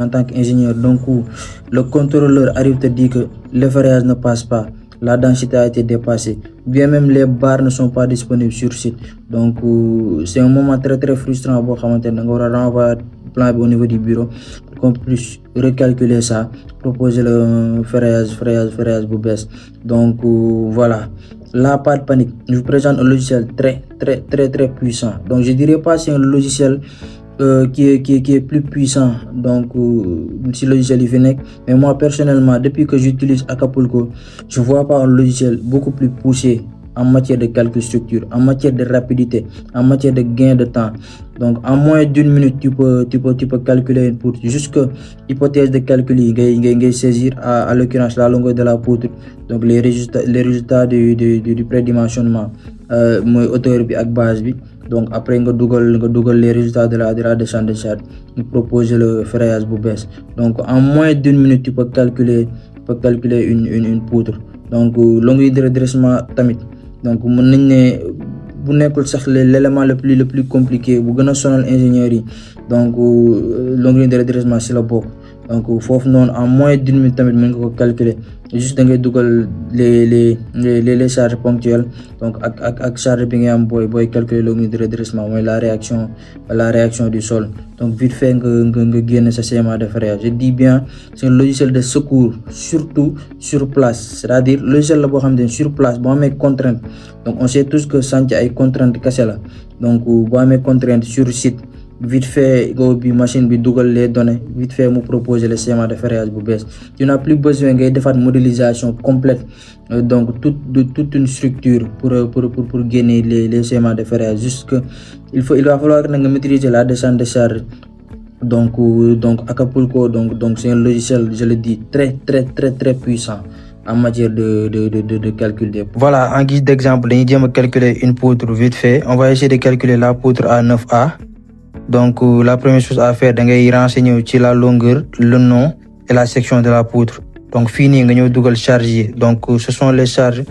en tant qu'ingénieur. Donc, le contrôleur arrive te dire que le ferrage ne passe pas, la densité a été dépassée, bien même les barres ne sont pas disponibles sur site. Donc, c'est un moment très très frustrant pour renvoyer plan au niveau du bureau pour qu'on puisse recalculer ça, proposer le ferrage bu bees. Donc, voilà. Là, pas de panique. Je vous présente un logiciel très puissant. Donc, je dirais pas c'est un logiciel qui est plus puissant donc si logiciel Ifinec, mais moi personnellement depuis que j'utilise Acapulco, je vois pas un logiciel beaucoup plus poussé en matière de calcul structure, en matière de rapidité, en matière de gain de temps. Donc en moins d'une minute tu peux calculer une poutre, jusque hypothèse de calcul ngay saisir à l'occurrence la longueur de la poutre, donc les résultats du prédimensionnement mooy hauteur bi ak base bi. Donc après nga dugal les résultats de la descente de charge, ñu proposer le ferrage bu bees. Donc en moins d'une minute tu peux calculer une poutre. Donc longueur de redressement tamit, donc mën nañ ne bu nekkul sax l'élément le plus compliqué bu gën a sonal ingénieurs yi, donc longueur de redressement si la bokk. Donc foofu noonu en moins d'une minute tamit mën nga ko calculer, juste da ngay dugal les charges ponctuelles, donc ak charge bi ngay am booy calculer longueur de redressement mooy la réaction du sol. Donc vite fait nga génn sa schéma de ferrage. Je dis bien c'est un logiciel de secours, surtout sur place, c'est-à-dire logiciel la boo xam ne sur place boo amee contrainte. Donc on sait tous que chantier ay contrainte kese la, donc boo amee contrainte sur site, vite fait go bi machine bi dugal les données, vite fait mu proposer le schéma de ferrage bu bees. Tu n'as plus besoin ngay defaat modélisation complète, donc toute une structure pour gagner les schémas de ferrage. Juste que il va falloir que nga maîtriser la descente de charge. Donc Acapulco, donc c'est un logiciel, je le dis, très puissant en matière de calcul des poutres. Voilà, en guise d'exemple dañuy jéem a calculer une poutre vite fait. On va essayer de calculer la poutre A9A. Donc la première chose à faire, da ngay renseigner ci la longueur, le nom et la section de la poutre. Donc fii nii nga ñëw dugal charge yi. Donc ce sont les charges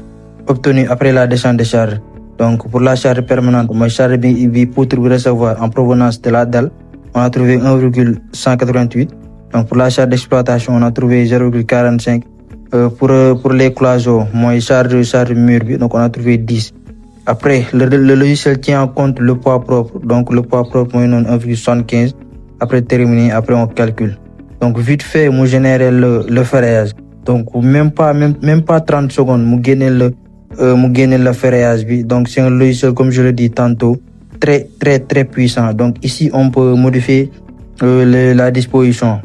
obtenues après la descente de charge. Donc pour la charge permanente mooy charge bi poutre bi recevoir en provenance de la dalle, on a trouvé 1,188. Donc pour la charge d'exploitation on a trouvé 0,45. Pour les cloisons mooy charge mur bi, donc on a trouvé 10. Après le logiciel tient en compte le poids propre, donc le poids propre mooy noonu 1,75. Après terminé, après on calcule. Donc vite fait mu générer le ferrage. Donc même pas 30 secondes mu génne le ferrage bi. Donc c'est un logiciel, comme je le dis tantôt, très puissant. Donc ici on peut modifier la disposition.